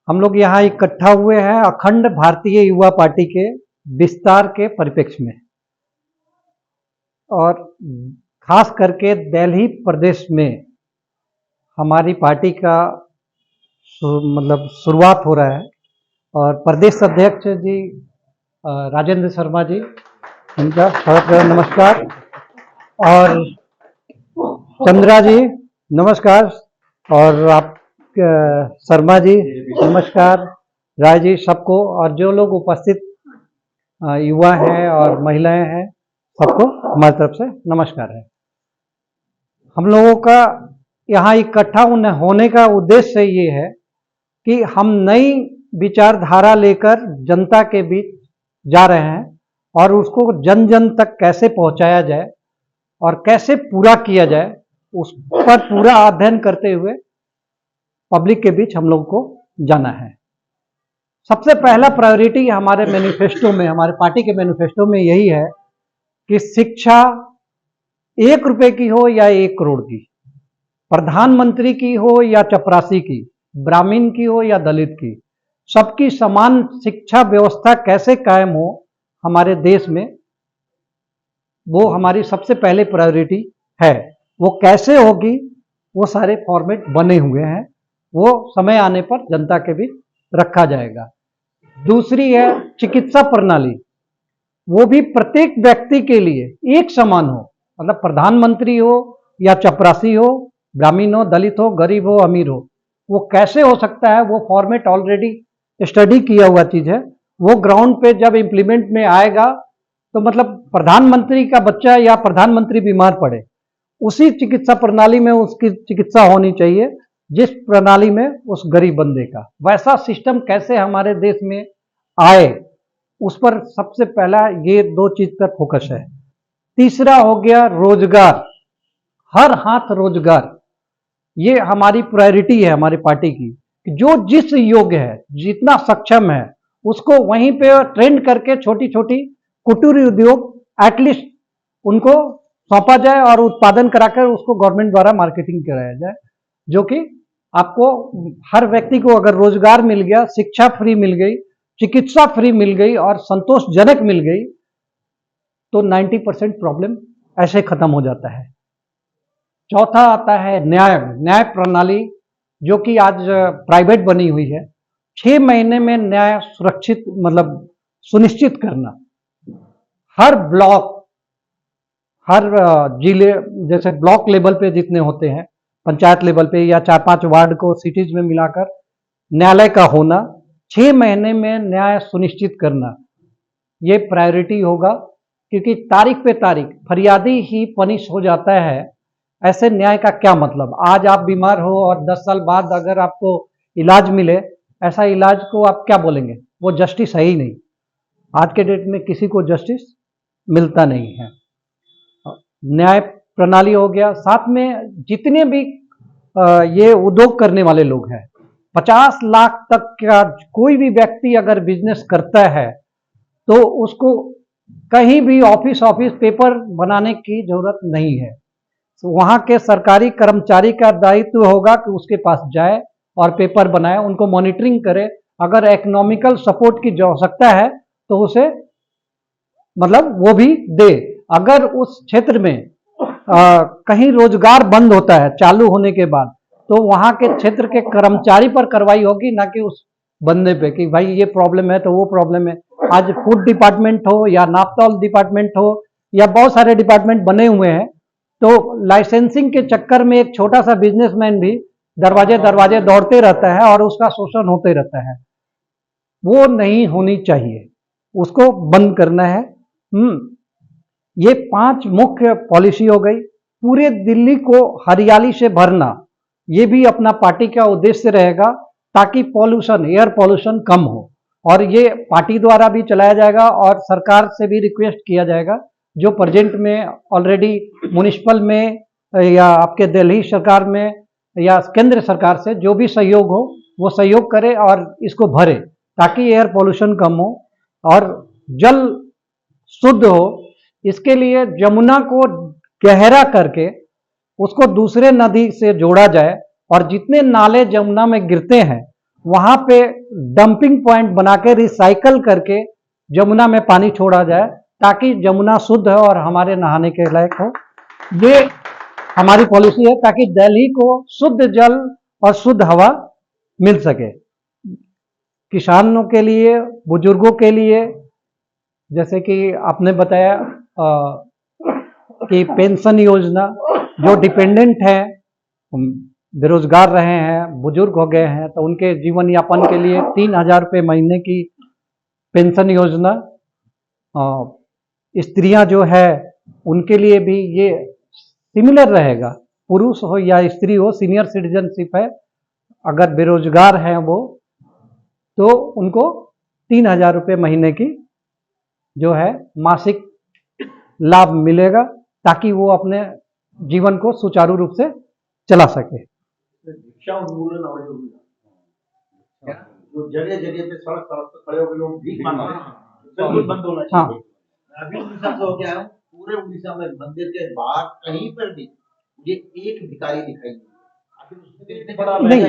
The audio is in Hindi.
हम लोग यहाँ इकट्ठा हुए हैं अखंड भारतीय युवा पार्टी के विस्तार के परिप्रेक्ष्य में और खास करके दिल्ली प्रदेश में हमारी पार्टी का मतलब शुरुआत हो रहा है और प्रदेश अध्यक्ष जी राजेंद्र शर्मा जी, इनका स्वागत, नमस्कार। और चंद्रा जी नमस्कार, और आप शर्मा जी नमस्कार, राय जी, सबको, और जो लोग उपस्थित युवा हैं और महिलाएं हैं सबको हमारी तरफ से नमस्कार है। हम लोगों का यहाँ इकट्ठा होने का उद्देश्य ये है कि हम नई विचारधारा लेकर जनता के बीच जा रहे हैं और उसको जन जन तक कैसे पहुंचाया जाए और कैसे पूरा किया जाए उस पर पूरा अध्ययन करते हुए पब्लिक के बीच हम लोग को जाना है। सबसे पहला प्रायोरिटी हमारे मैनिफेस्टो में, हमारे पार्टी के मैनिफेस्टो में यही है कि शिक्षा 1 रुपए की हो या 1 करोड़ की, प्रधानमंत्री की हो या चपरासी की, ब्राह्मण की हो या दलित की, सबकी समान शिक्षा व्यवस्था कैसे कायम हो हमारे देश में, वो हमारी सबसे पहले प्रायोरिटी है। वो कैसे होगी, वो सारे फॉर्मेट बने हुए हैं, वो समय आने पर जनता के बीच रखा जाएगा। दूसरी है चिकित्सा प्रणाली, वो भी प्रत्येक व्यक्ति के लिए एक समान हो, मतलब प्रधानमंत्री हो या चपरासी हो, ब्राह्मण हो, दलित हो, गरीब हो, अमीर हो, वो कैसे हो सकता है, वो फॉर्मेट ऑलरेडी स्टडी किया हुआ चीज है। वो ग्राउंड पे जब इम्प्लीमेंट में आएगा तो मतलब प्रधानमंत्री का बच्चा या प्रधानमंत्री बीमार पड़े, उसी चिकित्सा प्रणाली में उसकी चिकित्सा होनी चाहिए जिस प्रणाली में उस गरीब बंदे का। वैसा सिस्टम कैसे हमारे देश में आए, उस पर सबसे पहला ये 2 चीज पर फोकस है। तीसरा हो गया रोजगार, हर हाथ रोजगार, ये हमारी प्रायोरिटी है हमारी पार्टी की, कि जो जिस योग्य है, जितना सक्षम है, उसको वहीं पे ट्रेंड करके छोटी छोटी कुटीर उद्योग एटलीस्ट उनको सौंपा जाए और उत्पादन कराकर उसको गवर्नमेंट द्वारा मार्केटिंग कराया जाए, जो कि आपको हर व्यक्ति को अगर रोजगार मिल गया, शिक्षा फ्री मिल गई, चिकित्सा फ्री मिल गई और संतोषजनक मिल गई, तो 90% प्रॉब्लम ऐसे खत्म हो जाता है। चौथा आता है न्याय प्रणाली, जो कि आज प्राइवेट बनी हुई है। 6 महीने में न्याय सुरक्षित मतलब सुनिश्चित करना, हर ब्लॉक, हर जिले, जैसे ब्लॉक लेवल पे जितने होते हैं, पंचायत लेवल पे या 4-5 वार्ड को सिटीज में मिलाकर न्यायालय का होना, 6 महीने में न्याय सुनिश्चित करना, ये प्रायोरिटी होगा। क्योंकि तारीख पे तारीख फरियादी ही पनिश हो जाता है, ऐसे न्याय का क्या मतलब। आज आप बीमार हो और 10 साल बाद अगर आपको इलाज मिले, ऐसा इलाज को आप क्या बोलेंगे, वो जस्टिस है ही नहीं। आज के डेट में किसी को जस्टिस मिलता नहीं है। न्याय प्रणाली हो गया, साथ में जितने भी ये उद्योग करने वाले लोग हैं, 50 लाख तक का कोई भी व्यक्ति अगर बिजनेस करता है तो उसको कहीं भी ऑफिस पेपर बनाने की जरूरत नहीं है। तो वहां के सरकारी कर्मचारी का दायित्व होगा कि उसके पास जाए और पेपर बनाए, उनको मॉनिटरिंग करे, अगर इकोनॉमिकल सपोर्ट की आवश्यकता है तो उसे मतलब वो भी दे। अगर उस क्षेत्र में कहीं रोजगार बंद होता है चालू होने के बाद, तो वहां के क्षेत्र के कर्मचारी पर कार्रवाई होगी, ना कि उस बंदे पे कि भाई ये प्रॉब्लम है तो वो प्रॉब्लम है। आज फूड डिपार्टमेंट हो या नापतौल डिपार्टमेंट हो या बहुत सारे डिपार्टमेंट बने हुए हैं, तो लाइसेंसिंग के चक्कर में एक छोटा सा बिजनेसमैन भी दरवाजे दरवाजे दौड़ते रहता है और उसका शोषण होते रहता है। वो नहीं होनी चाहिए, उसको बंद करना है। ये 5 मुख्य पॉलिसी हो गई। पूरे दिल्ली को हरियाली से भरना, ये भी अपना पार्टी का उद्देश्य रहेगा, ताकि पॉल्यूशन, एयर पॉल्यूशन कम हो, और ये पार्टी द्वारा भी चलाया जाएगा और सरकार से भी रिक्वेस्ट किया जाएगा, जो प्रेजेंट में ऑलरेडी म्युनिसिपल में या आपके दिल्ली सरकार में या केंद्र सरकार से जो भी सहयोग हो वो सहयोग करे और इसको भरे, ताकि एयर पॉल्यूशन कम हो और जल शुद्ध हो। इसके लिए जमुना को गहरा करके उसको दूसरे नदी से जोड़ा जाए और जितने नाले जमुना में गिरते हैं वहां पे डंपिंग पॉइंट बना के रिसाइकल करके जमुना में पानी छोड़ा जाए, ताकि जमुना शुद्ध हो और हमारे नहाने के लायक हो। ये हमारी पॉलिसी है, ताकि दिल्ली को शुद्ध जल और शुद्ध हवा मिल सके। किसानों के लिए, बुजुर्गों के लिए, जैसे कि आपने बताया कि पेंशन योजना, जो डिपेंडेंट है, बेरोजगार रहे हैं, बुजुर्ग हो गए हैं, तो उनके जीवन यापन के लिए 3,000 रुपये महीने की पेंशन योजना। स्त्रियां जो है उनके लिए भी ये सिमिलर रहेगा, पुरुष हो या स्त्री हो, सीनियर सिटीजनशिप है। अगर बेरोजगार हैं वो, तो उनको 3,000 रुपये महीने की जो है मासिक लाभ मिलेगा, ताकि वो अपने जीवन को सुचारू रूप से चला सके। भिक्षा उन्मूलन और जो जगह जगह पे सड़क पे खड़े होकर लोग भीख मांग रहे हैं, बिल्कुल बंद होना चाहिए। अभी उड़ीसा से होके आया हूँ, पूरे उड़ीसा में मंदिर के बाहर कहीं पर भी मुझे एक भिखारी दिखाई नहीं। नहीं,